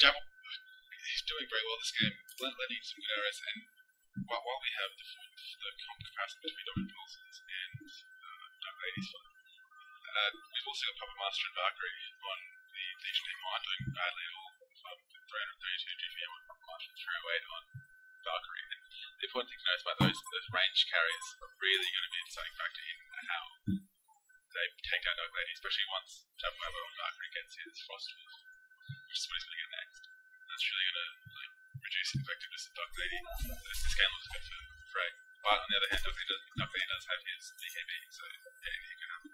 Jabba, he's doing very well this game, landing some good arrows, and while we have the comparison between Dominant Pulses and Dark Ladies, we've also got Puppet Master and Valkyrie on the Legion team who aren't doing badly at all. 332 GPM on Puppet Master, 308 on Valkyrie. And the important thing to note about those range carries are really going to be a deciding factor in how they take down Dark Lady, especially once Jabba and Valkyrie gets his Frostwolf, which is what he's going to get next. That's really going to reduce the effectiveness of Dark Lady. This game looks good for Frey. But on the other hand, Dark Lady does have his DKB, so yeah, he can have.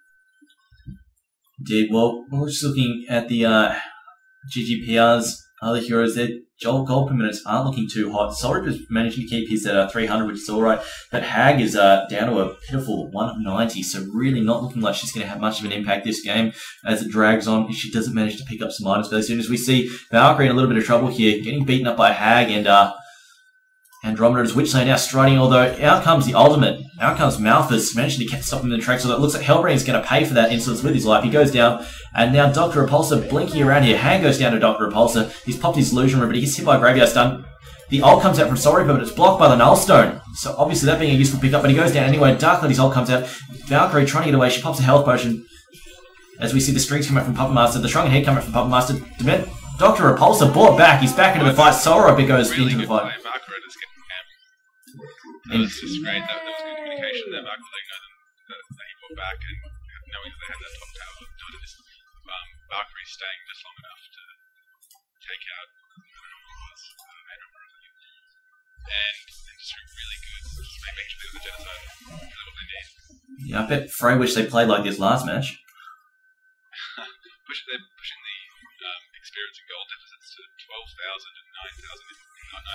Indeed. Well, we're just looking at the GGPR's other heroes there. Gold per minutes aren't looking too hot. Sorip is managing to keep his at 300, which is alright. But Hag is down to a pitiful 190, so really not looking like she's going to have much of an impact this game as it drags on if she doesn't manage to pick up some items. But as soon as we see Valkyrie in a little bit of trouble here, getting beaten up by Hag and Andromeda's Witch Lane now striding, although out comes the ultimate. Out comes Malthus, managing to stop him in the tracks, although it looks like Hellbrain is going to pay for that insolence with his life. He goes down, and now Dr. Repulsor blinking around here. Hag goes down to Dr. Repulsor. He's popped his illusion room, but he gets hit by a Graveyard Stun. The ult comes out from Sorry, but it's blocked by the Nullstone. So obviously that being a useful pickup, but he goes down anyway. Dark Lady's ult comes out. Valkyrie trying to get away. She pops a health potion. As we see the strings come out from Puppet Master, the Shrunken Head come out from Puppet Master. Dr. Repulsor brought back. He's back into the fight. Sorop goes really into the fight. That was just great. That was good communication there. Valkyrie letting know that he brought back, and knowing that they had that top tower to do this. Valkyrie staying just long enough to take out and just really good. Just making sure the genocide is really what they need. Yeah, I bet Frey wish they played like this last match. They're pushing the experience and gold deficits to 12,000 and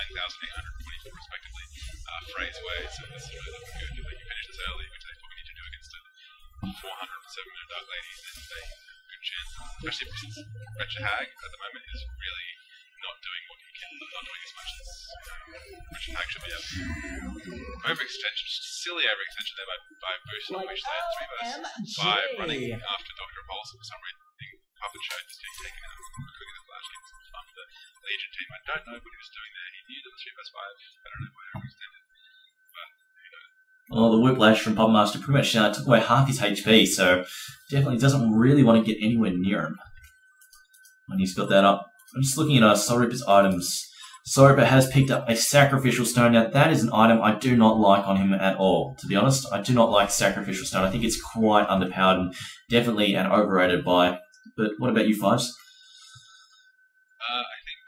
9,824 respectively. Frey's way, so this is really looking good. If they can finish this early, which they probably need to do against a 407 Dark Lady, then they have a good chance. Especially since Wretched Hag at the moment is really not doing what he can, not doing as much as Wretched Hag should be able to. Overextension, silly overextension there by boosting on Witch Lane 3 by running after Dr. Repulsor for some reason. Puppet showed this getting taken out quickly the flash getting some fun for the Legion team. I don't know what he was doing there. He knew that the 3 vs 5. I don't know why he extended. But who knows. Well, the Whiplash from Puppet Master pretty much took away half his HP, so definitely doesn't really want to get anywhere near him when he's got that up. I'm just looking at Sorip's items. Sorip has picked up a Sacrificial Stone. Now, that is an item I do not like on him at all, to be honest. I do not like Sacrificial Stone. I think it's quite underpowered and definitely an overrated buy. But what about you, Fives? I think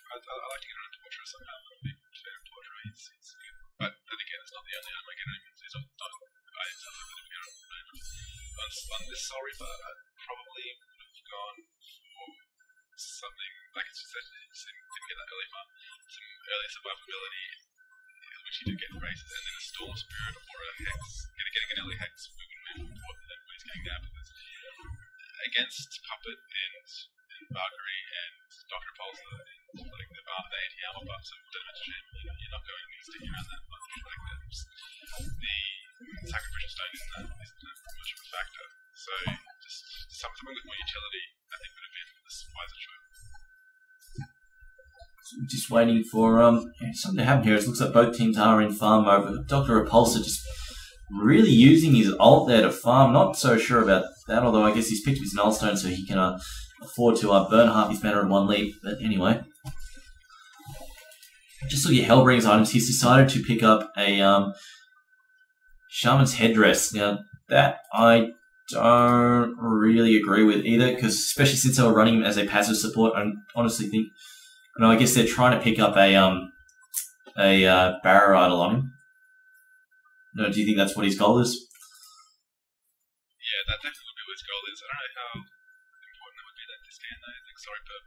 I like to get on a Torture somehow. I'm a big fan of Torture. He's good. But then again, it's not the only item I get on him. He's not items that we get on the moment. On this Sorry, but I probably would have gone for something like it's just that didn't get that early farm. Some early survivability, which he did get in races, and then a Storm Spirit or a Hex. Getting an early Hex, we wouldn't move forward with that when he's going down, because against Puppet and Valkyrie and Dr. Repulsor and like the anti-armor buffs of Dynamite Jam, you're not going to stick around that much. Like the Sacrificial Stone isn't that much of a factor. So just something with more utility, I think, would have been this wiser choice. Just waiting for something to happen here. It looks like both teams are in farm mode. Dr. Repulsor just really using his ult there to farm. Not so sure about that, although I guess he's picked up his Nullstone so he can afford to burn half his mana in one leap. But anyway, just looking at Hellbring's items, he's decided to pick up a Shaman's Headdress. Now, that I don't really agree with either, because especially since they were running him as a passive support, I honestly think, I guess they're trying to pick up a Barrow Idol on him. No, do you think that's what his goal is? Yeah, that definitely would be what his goal is. I don't know how important that would be that this game, though. I think Sorry, but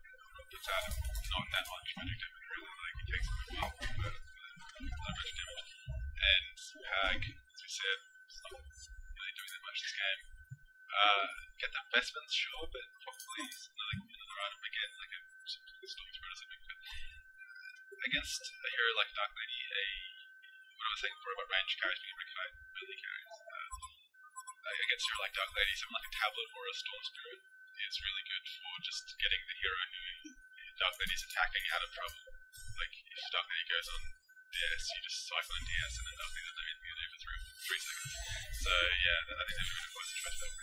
puts out not that much magic damage, really. Like, it takes a bit while for low magic damage. And Hag, as we said, is not really doing that much this game. Get the investments, sure, but probably another item again, like a Storm Spirit or something. But against a hero like Dark Lady, what I was saying before about range carries being really carries. Against a hero like Dark Lady, something like a Tablet or a Storm Spirit is really good for just getting the hero who Dark Lady's attacking out of trouble. Like, if Dark Lady goes on DS, you just cycle in DS and then Dark Lady doesn't have anything to do for 3 seconds. So, yeah, I think they're really close to try to help.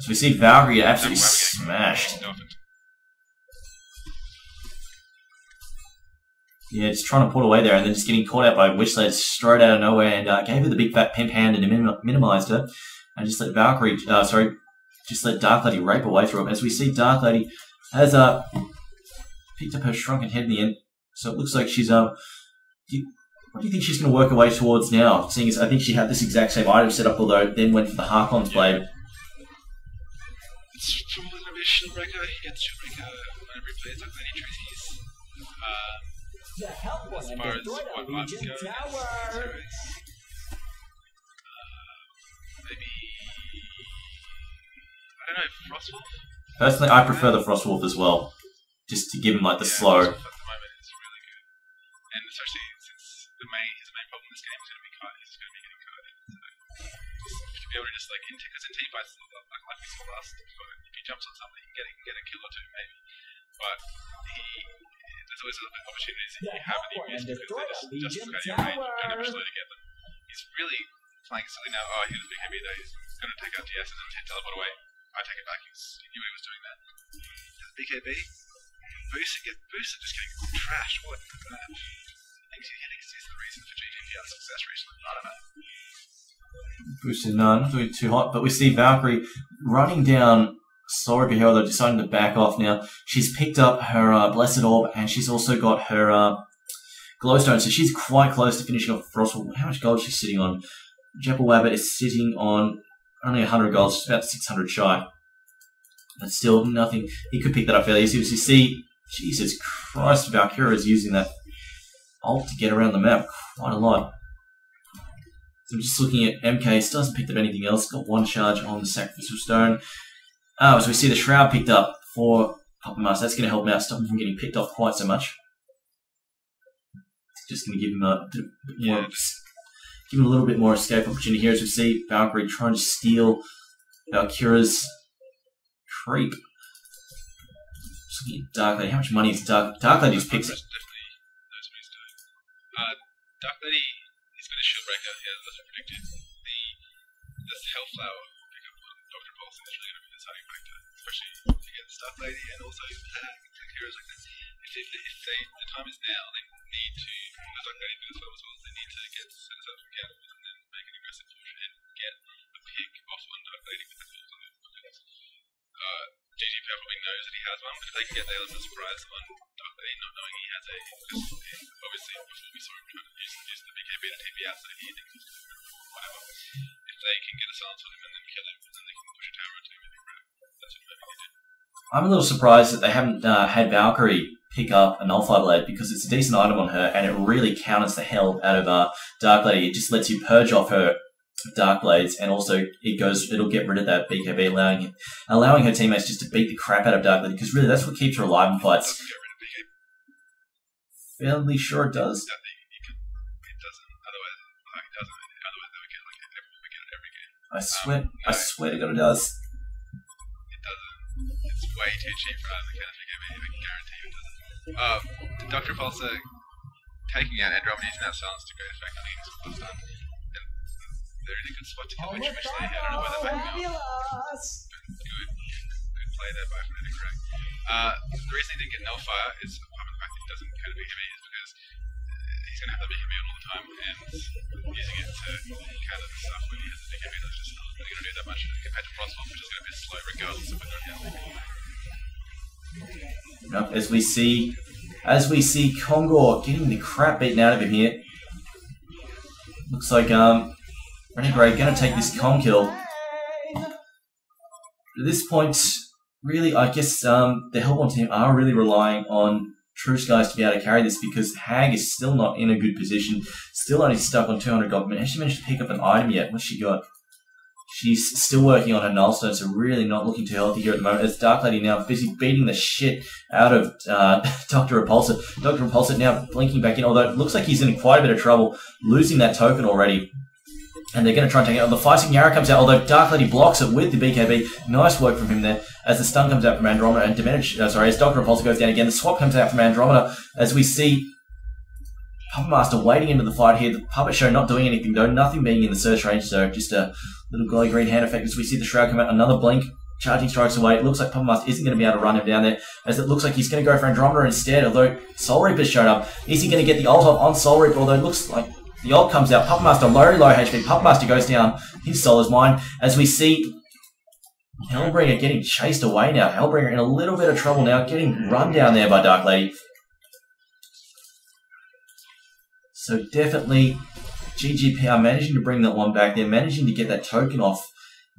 So we see Valkyrie absolutely smashed. Yeah, just trying to pull away there and then just getting caught out by Witchblade straight out of nowhere and gave her the big fat pimp hand and minimized her. And just let Valkyrie, just let Dark Lady rape away through him. As we see Dark Lady has picked up her shrunken head in the end. So it looks like she's, what do you think she's going to work her way towards now? Seeing as I think she had this exact same item set up, although it then went for the HoN's blade. It's probably going to be a Shieldbreaker. He gets Shieldbreaker whenever he plays Dark Lady treaties. As far as what marks go, maybe, I don't know, Frostwolf? Personally, I prefer the Frostwolf as well, just to give him like the slow. At the moment, it's really good, and especially since his main problem in this game is going to be card. He's going to be getting carded, so just to be able to just like because in team fights, like we saw last, if he jumps on somebody, he can get a kill or two maybe, but there's always opportunities that you haven't even missed because they're just out of your range. You don't ever slow to get them. He's really playing silly now. Oh, he was big heavy though. He's going to take out DS and then teleport away. I take it back. He knew he was doing that. BKB. Booster just getting trashed. What? I think he's the reason for GGPR success recently. I don't know. Booster, no, not doing too hot. But we see Valkyrie running down Soul Reaper Hero, deciding to back off now. She's picked up her Blessed Orb, and she's also got her Glowstone, so she's quite close to finishing off Frostwolf. How much gold is she sitting on? Jeppelwabbit is sitting on only 100 gold, she's about 600 shy. But still, nothing. He could pick that up fairly easy. As you see, Jesus Christ, Valkyrie is using that ult to get around the map quite a lot. So I'm just looking at MK, still hasn't picked up anything else. Got one charge on the Sacrificial Stone. As we see the Shroud picked up for Papa Master, that's going to help him out, stop him from getting picked off quite so much. It's just going to give him a bit more, give him a little bit more escape opportunity here. As we see Valkyrie trying to steal Valkyra's creep. Just looking at Dark Lady. How much money is Dark Lady's picked up? Definitely knows what he's doing. Dark Lady is going to Shieldbreaker, as we predicted. This Hellflower pickup on Dr. Paulson is really going to be the deciding factor, especially against Dark Lady and also Hag, like heroes like that. If the time is now, they need to, as Dark Lady did as well, they need to get set us up from cannibals and then make an aggressive push and get a pick off on Dark Lady with the calls on it. GGPR probably knows that he has one, but if they can get there, that's a surprise on Dark Lady not knowing he has a, because obviously before we saw him trying to use the BKB to TP out, so he thinks he's going to whatever. If they can get a silence on him and then kill him, then they can push a tower into him and grab. That's what maybe they did. I'm a little surprised that they haven't had Valkyrie pick up a Nullify Blade, because it's a decent item on her and it really counters the hell out of Dark Lady. It just lets you purge off her Dark Blades, and also it'll get rid of that BKB, allowing her teammates just to beat the crap out of Dark Lady, because really that's what keeps her alive in fights. Doesn't get rid of BKB. Fairly sure it does. It doesn't. Otherwise they would get everyone would get it every game. I swear to God it does. It doesn't. It's way too cheap for the counter BKB. I can guarantee you it doesn't. Dr. Pulsar taking out Andromeda using that silence to great effect. I think it's what's done. They're in a good spot to kill which they had. I don't know where they're backing out. Good play there by Frenetic Array. The reason he didn't get Nullfire is, apart from the fact that he doesn't counter BKB, is because he's going to have that BKB on all the time, and using it to counter the stuff when he has the BKB that's just not really going to do that much compared to Frostwolf, which is going to be slow regardless of whether it has BKB. As we see Kongor getting the crap beaten out of him here. Looks like Frenetic Array going to take this Kong kill. At this point, really, I guess the HoN team are really relying on True Skies to be able to carry this, because Hag is still not in a good position, still only stuck on 200 gold. Has she managed to pick up an item yet? What's she got? She's still working on her Nullstone, so really not looking too healthy here at the moment. As Dark Lady now busy beating the shit out of Dr. Repulsor. Dr. Repulsor now blinking back in, although it looks like he's in quite a bit of trouble, losing that token already. And they're going to try and take it out. The Fighting Yara comes out, although Dark Lady blocks it with the BKB. Nice work from him there. As the stun comes out from Andromeda and as Dr. Repulsor goes down again. The swap comes out from Andromeda as we see Puppet Master wading into the fight here. The Puppet Show not doing anything though. Nothing being in the search range, so just a little glowy green hand effect as we see the Shroud come out. Another blink. Charging strikes away. It looks like Puppet Master isn't going to be able to run him down there, as it looks like he's going to go for Andromeda instead, although Soul Reaper's shown up. Is he going to get the ult off on Soul Reaper? Although it looks like the ult comes out. Puppet Master low HP. Puppet Master goes down. His soul is mine. As we see Hellbringer getting chased away now. Hellbringer in a little bit of trouble now, getting run down there by Dark Lady. So definitely GGPR managing to bring that one back. They're managing to get that token off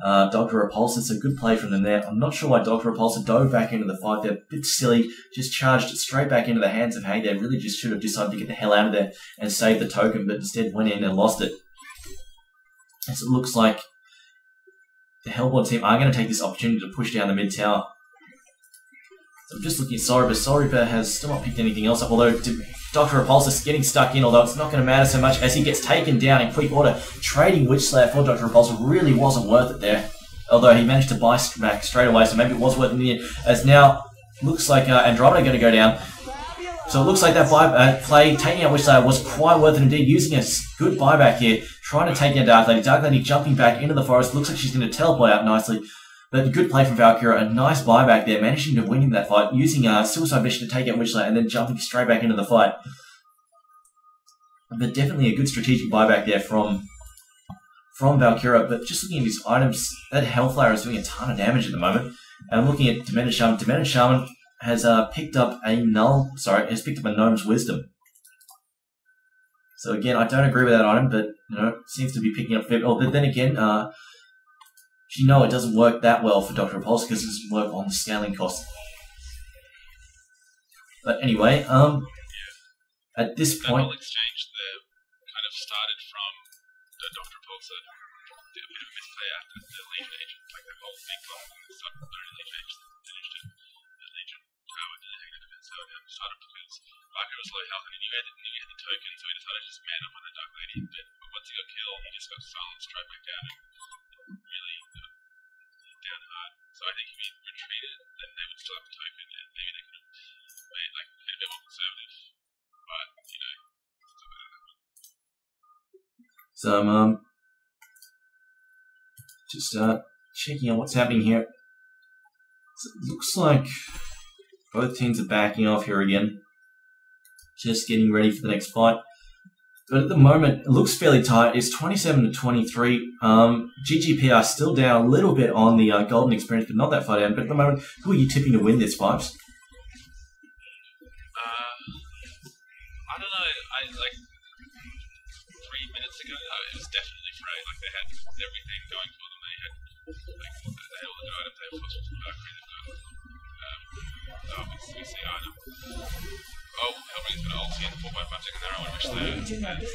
Dr. Repulsor. It's a good play from them there. I'm not sure why Dr. Repulsor dove back into the fight. They're a bit silly. Just charged it straight back into the hands of Hang. They really just should have decided to get the hell out of there and save the token, but instead went in and lost it. As it looks like the Hellbourne team are going to take this opportunity to push down the mid tower. So I'm just looking at Soul Reaper. Soul Reaper has still not picked anything else up, although Dr. Repulsor's getting stuck in, although it's not going to matter so much as he gets taken down in quick order. Trading Witch Slayer for Dr. Repulsor really wasn't worth it there, although he managed to buy back straight away, so maybe it was worth it in the end. As now, looks like Andromeda going to go down. So it looks like that play, taking out Witch Slayer, was quite worth it indeed, using a good buyback here, trying to take down Dark Lady. Dark Lady jumping back into the forest, looks like she's going to teleport out nicely. But a good play from Valkyra, a nice buyback there, managing to win in that fight, using Suicide Mission to take out Witch Slayer and then jumping straight back into the fight. But definitely a good strategic buyback there from Valkyra. But just looking at his items, that Hellflower is doing a ton of damage at the moment. And I'm looking at Demented Shaman. Demented Shaman has picked up a Gnome's Wisdom. So again, I don't agree with that item, but seems to be picking up fit. Oh, but then again, it doesn't work that well for Dr. Repulsor because it doesn't work on the scaling cost. But anyway, at this point, that whole exchange there kind of started from the Dr. Repulsor did a bit of a misplay after the Legion agent, like the whole big block started with the Legion agent, finished it. The Legion tower did hang out a bit, so it started because Barker was low health and he knew he had the token, so he decided to just man up on the Dark Lady. But once he got killed, he just got silenced straight back down and really down hard. So I think if he retreated, then they would still have the token and maybe they could have made a bit more conservative. But, so I'm just checking on what's happening here. So it looks like both teams are backing off here again. Just getting ready for the next fight. But at the moment, it looks fairly tight. It's 27-23. GGPR still down a little bit on the Golden Experience, but not that far down. But at the moment, who are you tipping to win this, Vibes? I don't know. I 3 minutes ago, it was definitely Frey. Like they had everything going for them. They had all the items. They were supposed to be obviously item. Oh, Hellbringer's got an ulti and 4x5 second arrow, which the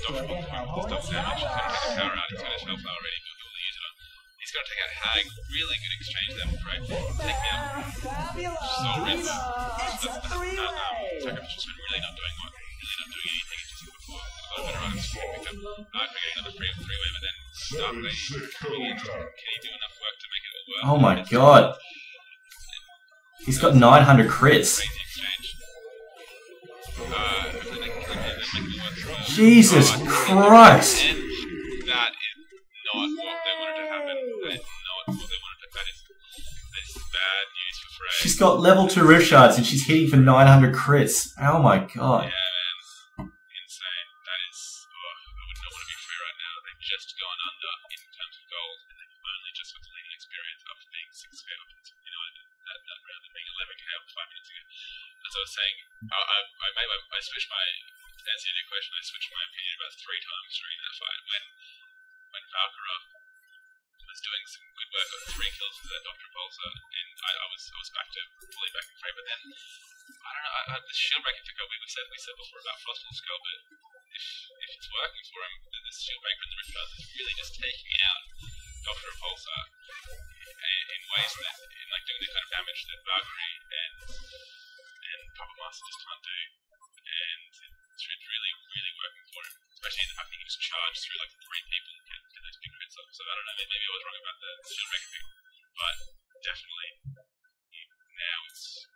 Dr. Repulsor does damage. He's going to take a power out. He's got his Hellflower ready to use it on. He's going to take out Hag. Really good exchange there with Frey. Take me out. Soul Reaper. Sacrificial Spin really not doing what? Really not doing anything. It's just before. A little bit of items to pick up. Getting another three-way, but then Dark Lady coming in. Can he do enough work to make it all work? Oh my god. He's got 900 crits. Crazy exchange. Jesus Christ! And that is not what they wanted to happen. That is not what they wanted to. That is bad news for Frey. She's got level 2 rift shards and she's hitting for 900 crits. Oh my god. Yeah, man. Insane. That is. I would not want to be Frey right now. They've just gone under in terms of gold, and they've only just got the leading experience after being 6k up. That round and being 11k up 5 minutes ago. As I was saying, I switched my. To answer your question, I switched my opinion about 3 times during that fight. When Valkyra was doing some good work, got 3 kills with that Dr. Repulsor, and I was fully back in Frey. But then I don't know. The shield break effect we said before about Frostful Skull, but if it's working for him, the shield breaker and the rift is really just taking out Dr. Repulsor in ways that, doing the kind of damage that Valkyrie and Puppet Master just can't do. And it's really, really working for him. Especially the fact that he just charged through like 3 people and get those big crits up. So I don't know, maybe I was wrong about the shield breaker thing. But definitely, now it's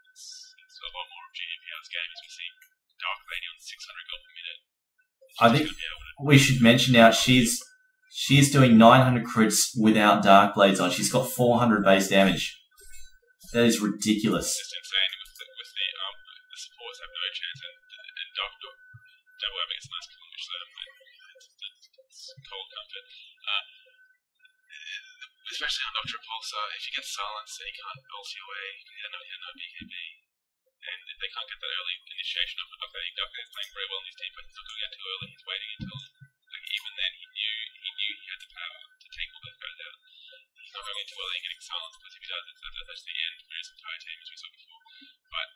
a lot more of GGPR's game as we see Dark Lady on 600 gold per minute. I think we should mention now she's doing 900 crits without Dark Blades on. She's got 400 base damage. That is ridiculous. It's just insane with the supports have no chance and double having its nice kill, which it's cold comfort. Especially on Doctor Pulsar, if you get silenced and he can't ulti away, he had no BKB. And if they can't get that early initiation of Doctor is playing very well in his team, but he's not going out too early. He's waiting until even then he knew he had the power to take all those guys out. He's not going in too early and getting silenced, because if he does, that's the end for his entire team, as we saw before. But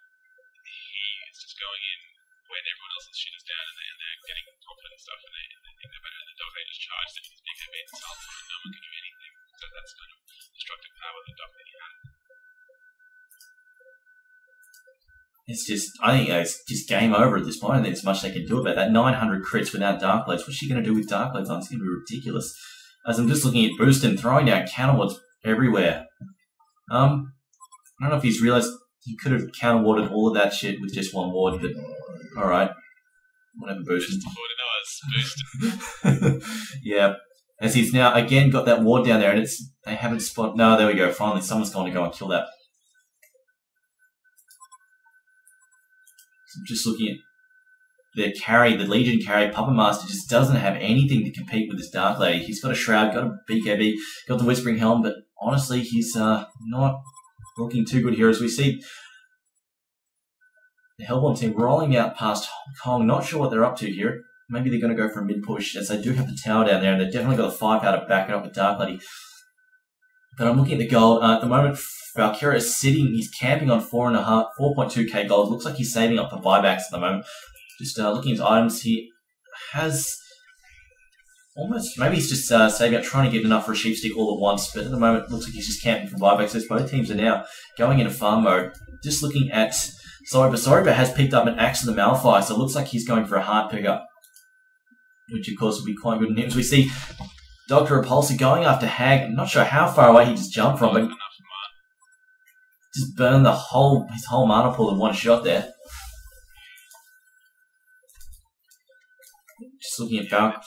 he is just going in when everyone else's shit is down and they're getting confident and stuff, and they think they're better. And the Doctor just charged into his BKB and silenced him, and no one can do anything. So that's kind of destructive power that Doctor had. It's just, I think it's just game over at this point. I think there's much they can do about that. 900 crits without Dark Blades. What's she going to do with Dark Blades on? It's going to be ridiculous. As I'm just looking at Boostin throwing down counterwards everywhere. I don't know if he's realised he could have counterwarded all of that shit with just one ward, but alright. Whatever, Boostin. Yeah. As he's now again got that ward down there, and they haven't spotted. No, there we go. Finally, someone's going to go and kill that. So I'm just looking at their carry, the Legion carry. Puppet Master just doesn't have anything to compete with this Dark Lady. He's got a Shroud, got a BKB, got the Whispering Helm, but honestly, he's not looking too good here. As we see the Hellborn team rolling out past HoN. Not sure what they're up to here. Maybe they're going to go for a mid-push, as they do have the tower down there, and they've definitely got the firepower to back it up with Dark Lady. But I'm looking at the gold. At the moment, Valkyria is sitting, he's camping on 4.2k gold. Looks like he's saving up for buybacks at the moment. Just looking at his items, he has almost, maybe he's just saving up, trying to get enough for a sheep stick all at once, but at the moment, it looks like he's just camping for buybacks. So both teams are now going into farm mode. Just looking at Soriba has picked up an Axe of the Malphite, so it looks like he's going for a heart pickup, which of course will be quite good in him. So we see Dr. Repulsor going after Hag. I'm not sure how far away he just jumped from, but just burned his whole mana pool in one shot there. Just looking at Falcon. GGPR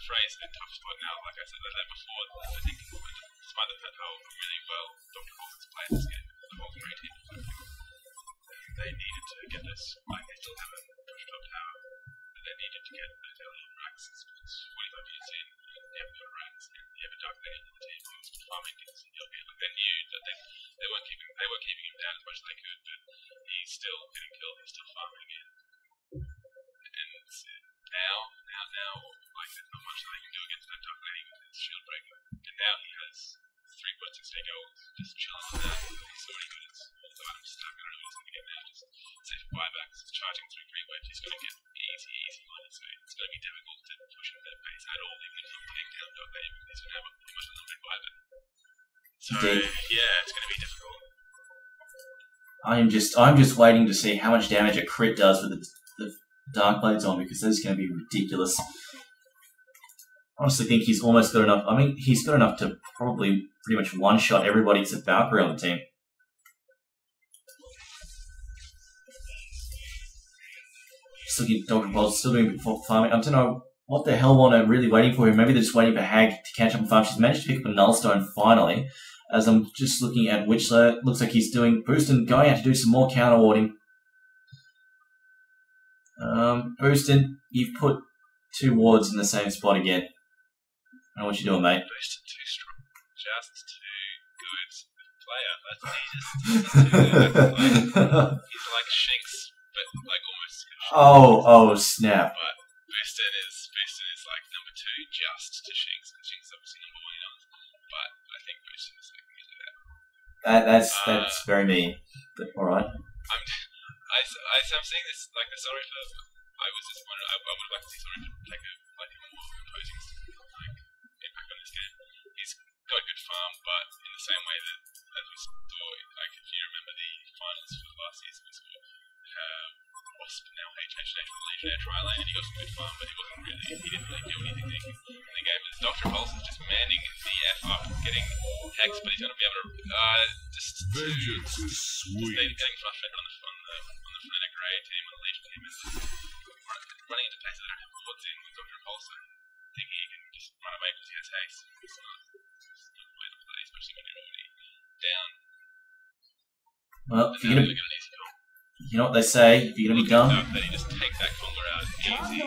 phrase in a tough spot now. Like I said that before, I think despite the fact how really well Dr. Repulsor's played this game, the whole great team, they needed to get this. Like they still haven't pushed up tower, but they needed to get those early racks. It's 45 minutes in, they haven't got racks, and you have a Dark Lady on the team who's farming things in your game. Like they knew that they weren't keeping him down as much as they could, but he's still getting killed, he's still farming in. And now, like there's not much that they can do against that Dark Lady with his shield breaker. And now he has 3.6k gold, just chilling on that. He's already got his items stuck. I don't know what he's going to get now. Just safe buybacks, charging through Green Wedge. He's going to get easy money. So it's going to be difficult to push him that pace at all, even if he can take down Dark Lady, because he's going to have a pretty much unlimited buyback. So yeah, it's going to be difficult. I'm just waiting to see how much damage a crit does with the Dark Blades on, because that's going to be ridiculous. I honestly think he's almost got enough. I mean, he's got enough to probably pretty much one-shot everybody except Valkyrie on the team. Just looking at Dr. Ball's still doing farming. I don't know what the hell are really waiting for him. Maybe they're just waiting for Hag to catch up and farm. She's managed to pick up a Nullstone finally. As I'm just looking at Witchler, looks like he's doing Boostin, going out to do some more counter warding. Boostin, you've put 2 wards in the same spot again. I don't know what you're doing, mate. Boostin too strong. Just too good player. He's like Shinx, but like almost. Oh snap! But Boostin is like number 2 just to Shinx, and Shinx is obviously number 1 in ours. But I think Boostin is like really that. That's very mean. But all right. I'm seeing this like the sorry for. I was just wondering. I would have liked to see sorry to take a like more imposing like impact on this game. He's got a good farm, but in the same way that as we saw, like if you remember the finals for last season, we saw Wasp, now HH with Legionnaire Tri-Lane, and he got some good farm, but he didn't really do anything in the game. As Dr. Pulse is just manning the F up, getting Hex, but he's going to be able to getting frustrated on the Frenetic Array team, on the Legion team, and just running into places that don't have wards in with Dr. Pulse, and thinking he can just run away because he has haste. It's not the way to play, especially when you're already down. Well, if you're gonna, you know what they say, if you're gonna be dumb, then you just take that Conger out easy.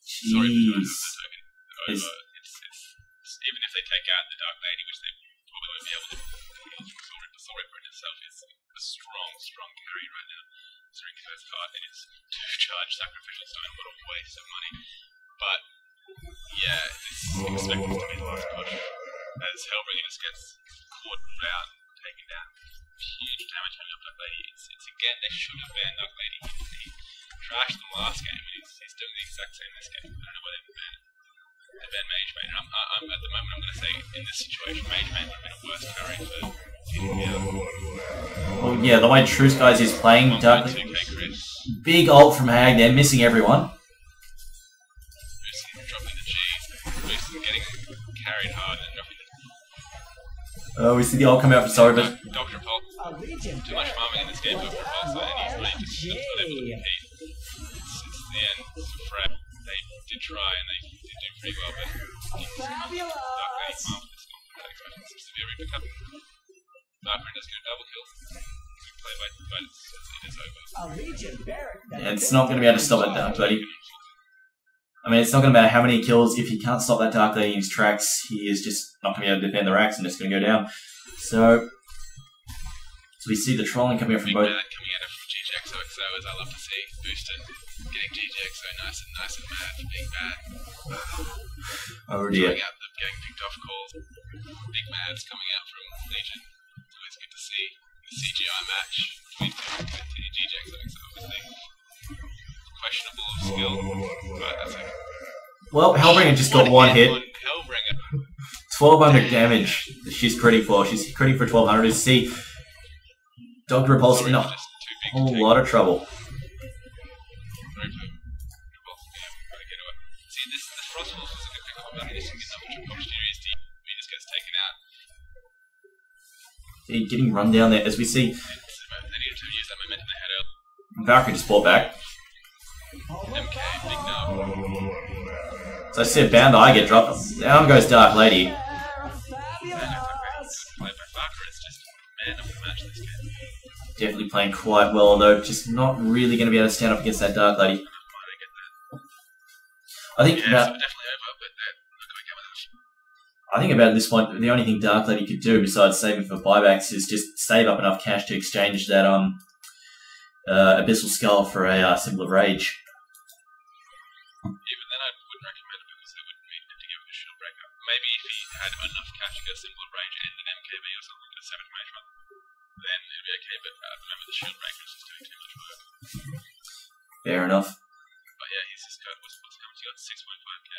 Jeez. Even if they take out the Dark Lady, which they probably won't be able to, the Soul Reaper in itself is a strong carry right now. Considering first card, it is 2-charge Sacrificial Stone, what a waste of money. But yeah, it's expected to be the last push. As Hellbringer just gets caught out, taken down, huge damage coming up Dark Lady. It's again, they should have banned Dark Lady. He trashed them last game, and he's doing the exact same this game. I don't know why they didn't ban it. They banned Mage Mane. I'm at the moment, I'm going to say, in this situation, Mage Mane would have been a worse carry for oh yeah, the way Truce Guys is playing, Dark big ult from Hag there, missing everyone. Dropping the G. Getting carried hard and dropping the... Oh, we see the ult come out for sorry, but... Dr. Pulse. Too much farming in this game, Dr. Pulse, and he's really just not able to compete. It's the end for Fred. They did try and they did do pretty well, but Dark Lady farmed this one. Seems to be a Reaper Cup. Darkring does get a double kill. Good play but it is over. Yeah, it's not going to be able to stop that Dark Lady. I mean, it's not going to matter how many kills. If he can't stop that Dark Lady in his tracks, he is just not going to be able to defend the racks and it's going to go down. So we see the trolling coming out from both. Coming out of GGXO, as I love to see. Boosted. Getting GGXO nice and mad for being bad. Oh dear. Getting picked off calls. Big mads coming out from Legion. It's always good to see. The CGI match between GGXO, obviously. Questionable of skill, but that's okay. Well, Hellbringer just got one hit. Hellbringer. 1200 damage. She's critting for. She's critting for 1200. You see, Dr. Repulse in a whole lot of trouble. See, this Frostwolf was a good pick up. I mean, this can get double opportunities. He just gets taken out. Getting run down there as we see. They needed to use that momentum they had earlier. Valkyrie just brought back. MK, big nub. So I said, bound I get dropped. Down goes Dark Lady. Play by Barker, it's just man of the match this game. Definitely playing quite well, though. Just not really going to be able to stand up against that Dark Lady. I think yeah, about. So definitely over, but they're not going to get with us. I think about this point, the only thing Dark Lady could do besides saving for buybacks is just save up enough cash to exchange that Abyssal Skull for a Symbol of Rage. Yeah, but then I wouldn't recommend it because they would need to give it a shield breaker. Maybe if he had enough cash to get a Symbol of Rage and an MKB or something, a 7 mage run, then it would be okay, but remember the shield breaker is just doing too much work. Fair enough. But yeah, he's just got, what's how much he got? 6.5k.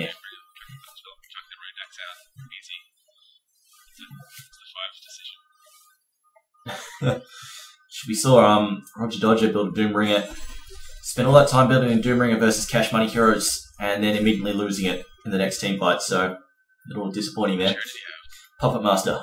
Yeah. Chuck the Rune Decks out. Easy. It's the 5's decision. We saw Roger Dodger build a Doombringer. Spent all that time building a Doombringer versus Cash Money Heroes and then immediately losing it in the next team fight, so a little disappointing there. Puppet Master.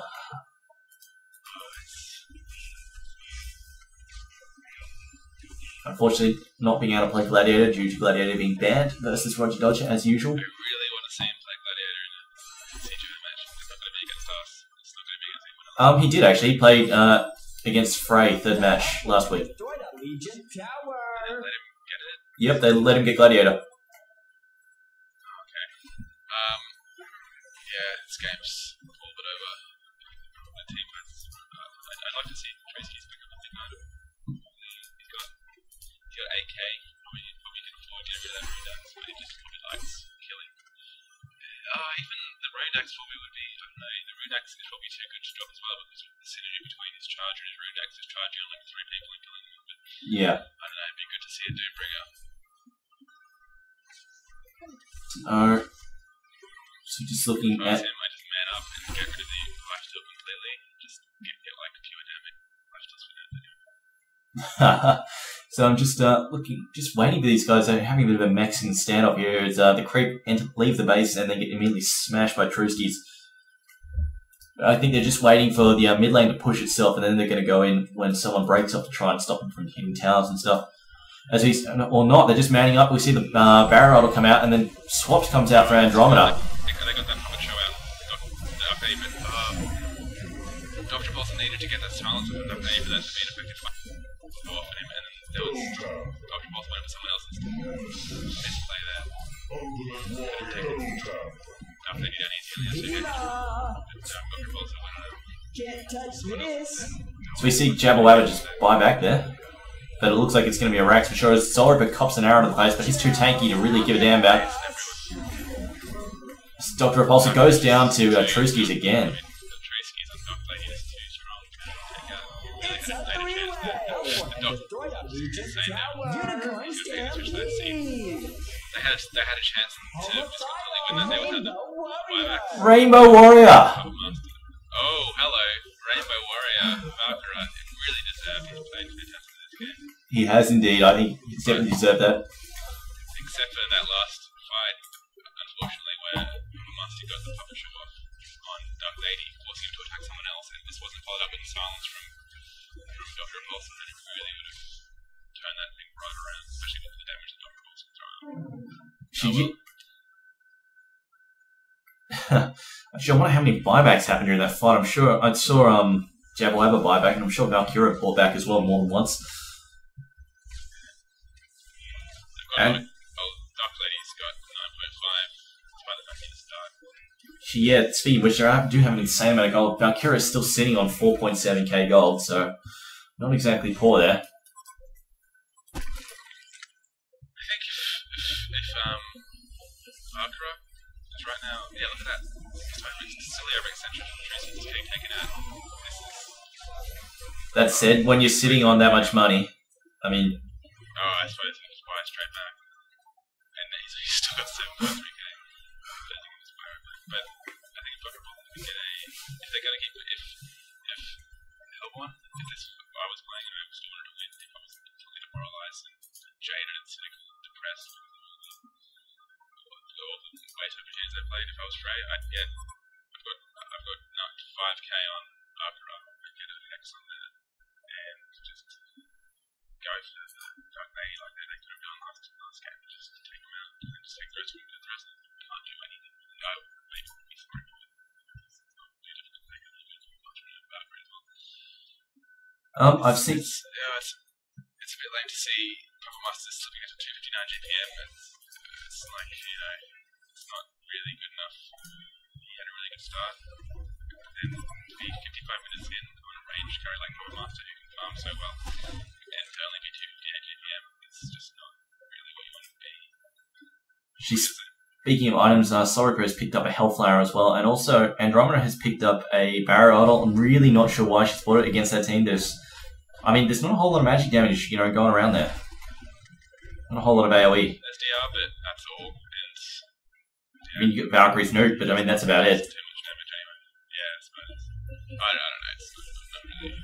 Unfortunately, not being able to play Gladiator due to Gladiator being banned versus Roger Dodger as usual. I really want to see him play Gladiator in a CGI match. It's not going to be against us. It's not going to be against anyone else. He did actually. He played against Frey, third match last week. Legion Tower. Let him get it. Yep, they let him get Gladiator. Okay. Yeah, this game's a little bit over. The team has. I'd like to see Tracy's pick up a big item. He's got 8k. I mean, he probably can afford to get rid of that Rodax, but he just probably likes killing. Even the Rodax probably would be. I don't know. The Rodax is probably too good to drop as well because the synergy between his charger and his Rodax is charging on like 3 people and killing them. But yeah. I don't know. It'd be good to see a Doombringer. So just looking at. I just man up and get rid of the lifesteal completely. Just get like pure damage. Lifesteal's for that anyway. So I'm just just waiting for these guys. They're having a bit of a Mexican standoff here. As the creep leave the base and then get immediately smashed by Truskis. I think they're just waiting for the mid lane to push itself, and then they're going to go in when someone breaks off to try and stop them from hitting towers and stuff. As we or not, they're just manning up. We see the barrel will come out, and then Swaps comes out for Andromeda. They got that puppet show out. Dark Lady, but Dr. Paulson needed to get that silence with Dark Lady for that to be an effective fight for him, and then there was Dr. Paulson went for someone else's misplay there. Couldn't take it. Dark Lady down easily, Dr. Paulson went So we see Jabba Wabba just buy back there. But it looks like it's going to be a Rax for sure. As Soul Reaper cops an arrow to the face, but he's too tanky to really give a damn back. Dr. Repulsor goes down to Truskis again. They had a chance to just completely win that. They would have the buyback. Rainbow Warrior! Oh, hello. Rainbow Warrior. Valkyra really deserved his play in fantastic. He has indeed. I think he's definitely deserved that. Except for that last fight, unfortunately, where Master got the puppet show off on Dark Lady, forcing him to attack someone else, and this wasn't followed up with silence from Dr. Repulsor, then it really would have turned that thing right around, especially with the damage that Dr. Repulsor was throwing. Actually, I wonder how many buybacks happened during that fight. I'm sure I saw Jabba Wabba buyback, and I'm sure Valkyra bought back as well more than once. And Dark Lady's got 9.5, despite the fact he's started. Yeah, speaking of which, they do have an insane amount of gold. Valkyra is still sitting on 4.7k gold, so not exactly poor there. I think if Valkyra is right now, yeah, look at that. Silly overextension from Tracy is getting taken out. That said, when you're sitting on that much money, I mean... Oh, I suppose he was buying straight back. And he's still got 7.3k. But I think if Dr. Paulson can get if they're going to keep if Hellborn, if this I was playing and I still wanted to win, if I was completely demoralized and jaded and cynical and depressed because of all the waste opportunities I played, if I was Frey, I've got not 5k on Akira and get an X on that and just go for the Dark Lady like they could have done last game, just take them out and just take the rest of them. The rest of them can't do anything. I would maybe be sorry for it. I've seen. It's a bit lame to see Puppet Master slipping into 259 GPM. It's like, it's not really good enough. He had a really good start. And to be 55 minutes in on a range carry like Puppet Master who can farm so well and to only be 259 GPM, it's just not really what you want to be. Speaking of items, Soraka has picked up a Hellflower as well, and also Andromeda has picked up a Barrow Idol. I'm really not sure why she's bought it against that team. There's not a whole lot of magic damage, going around there. Not a whole lot of AoE. There's DR, but that's all. And you get Valkyrie's nuke, but that's about it. Too much damage anyway. Yeah, I suppose. I don't know. It's not really.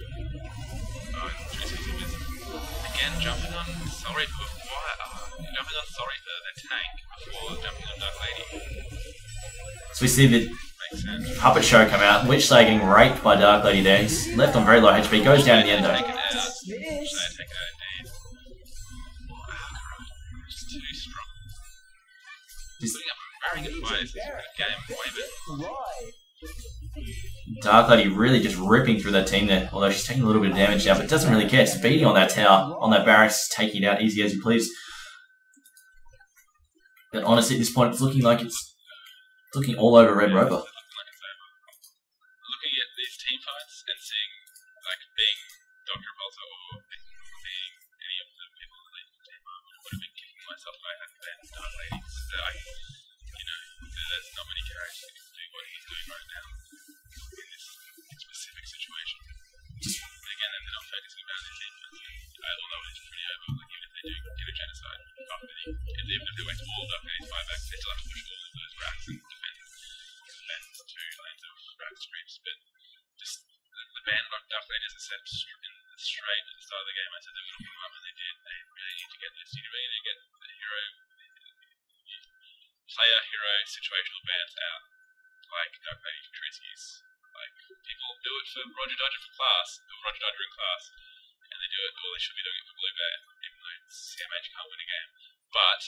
Again, jumping on Soul Reaper. Jumping on Soul Reaper, the tank, before jumping on Dark Lady. So we see the Puppet Show come out. Witch Slayer getting raped by Dark Lady there. He's left on very low HP. Goes down in the end though. Take it out indeed. Just too strong. Putting up a very good fight. This is a good game. Way better. Dark Lady really just ripping through that team there. Although she's taking a little bit of damage now, but doesn't really care. She's beating on that tower, on that barracks, taking it out easy as you please. But honestly, at this point, it's looking like it's looking all over Red Roper. Looking at these team fights and seeing, being Dr. Repulsor or being any of the people in the lead team, I would have been kicking myself if I hadn't been Dark Lady. There's not many characters who can do what he's doing right now in this specific situation. Again, they're not focusing about their team. Although it is pretty over, even if they do get a genocide, even if they waste all of Dark Lady's buybacks, they still have to push all of those racks and defend 2 lanes of rack streams. But just the ban on Dark Lady, as I said, in straight at the start of the game. I said they would have put them up, and they did. They really need to get this. You really need to get the player hero situational bans out. Like Trubisky's. Like people do it for Roger Dodger for class, or Roger Dodger in class, and they do it, or they should be doing it for Blue Bear, even though CMH can't win a game. But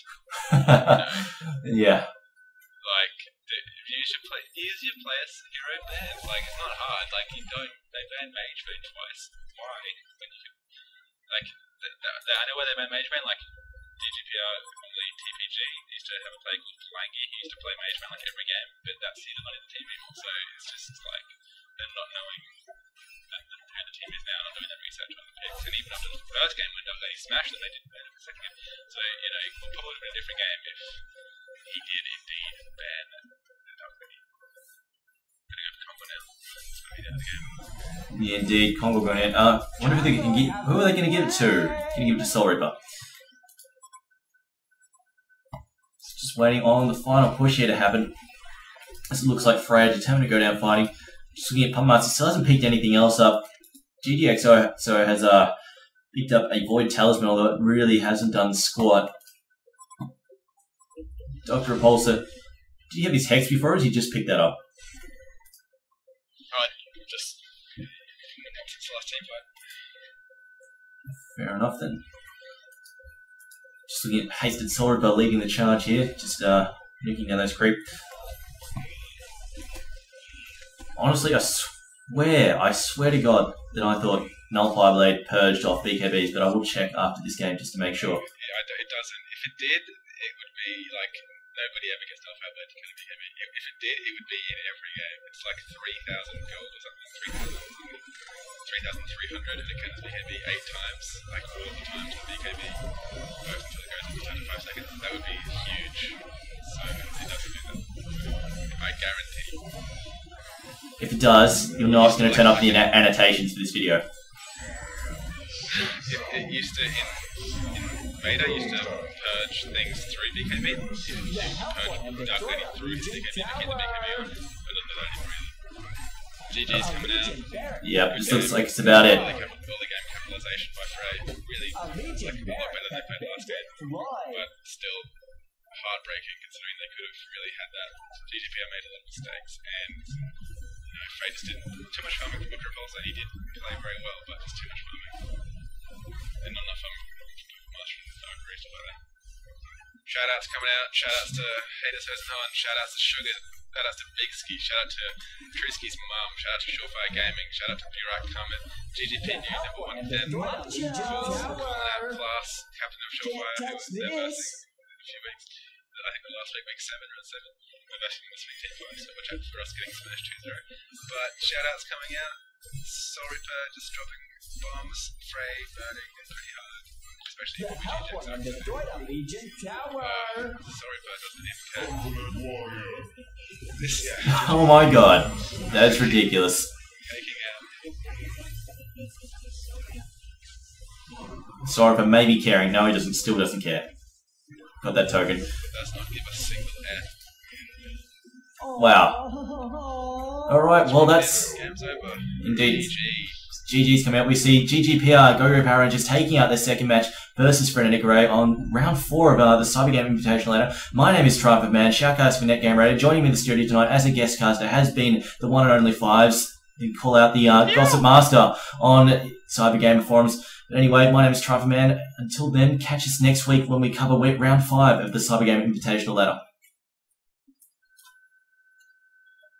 yeah. Like use your players hero bans. Like it's not hard. Like they ban Mage Ban twice. Why? When you can, like I know where they ban Mage Ban. Like GGPR, formerly TPG, used to have a player called Langy. He used to play Mage Man like every game, but that's he's not in the team anymore. So it's just like them not knowing who the team is now, not doing that research on the picks. And even after the first game when they smashed them, they didn't ban him the second game. So it would probably have been a different game if he did indeed ban the Duckman. Gonna go for Congo now. It's gonna be the end of the game. Yeah, indeed, Congo going in. Wonder who they can get. Who are they going to give it to? Going to give it to Soul Reaper. Just waiting on the final push here to happen. As it looks like Freya determined to go down fighting. Just looking at Pumpmats, he still hasn't picked anything else up. GGXO has picked up a Void Talisman, although it really hasn't done squat. Dr. Repulsor, did he have his Hex before, or did he just pick that up? Just since the last team fight. Fair enough then. Just looking at Hasted Soul Reaper leading the charge here, just nuking down those creep. Honestly, I swear to God that I thought Nullfire Blade purged off BKBs, but I will check after this game just to make sure. Yeah, it doesn't. If it did, it would be like nobody ever gets Nullfire Blade to kill a BKB. If it did, it would be in every game. It's like 3,000 gold or something, 3,300, and it kills BKB 8 times, like all the time to the BKB, both until it goes into 5 seconds. That would be huge. So it doesn't do that. I guarantee. If it does, you'll know it's going to turn up the annotations for this video. It used to, in Vader used to purge things through BKB. It used to purge Dark Lady through his BKB to keep the BKB on, but not only really. GG's coming out. Yep, this looks like it's about it. All the game capitalization by Frey really like a lot better than they played last game, but still heartbreaking considering they could have really had that. GGPR made a lot of mistakes, and Frey just did too much farming for Dr. Repulsor. He did play very well, but just too much farming. And not enough farming for much from the Dark Array, stuff like that. Shoutouts coming out. Shoutouts to Haters HoN. Shoutouts to Sugar. Shoutouts to Big Ski. Shoutout to Trusky's mum. Shoutout to Surefire Gaming. Shoutout to Burak Comment. GGP New number 110. Calling out Class, Captain of Surefire, who was their versing in a few weeks. I think the last week 7 or 7. We're versing this week 10-5, so watch out for us getting smashed 2-0. But shoutouts coming out. Soul Reaper just dropping bombs. Frey burning is pretty hard. Especially if we destroyed our Legion Tower. Sorry, but doesn't even care. This, yeah. Oh my God, that's ridiculous. Sorry for maybe caring. No, he doesn't. Still doesn't care. Got that token. Does not give a single F. Wow. All right. Well, that's game's over. Indeed. GG's come out. We see GGPR, Go-Go Power Rangers taking out their second match versus Frenetic Array on round 4 of the Cyber Game Invitational ladder. My name is Triumph of Man, shoutcast for NetGame Radio. Joining me in the studio tonight as a guest caster has been the one and only Fives. You call out the Gossip Master on Cyber Gamer forums. But anyway, my name is Triumph of Man. Until then, catch us next week when we cover round 5 of the Cyber Game Invitational ladder.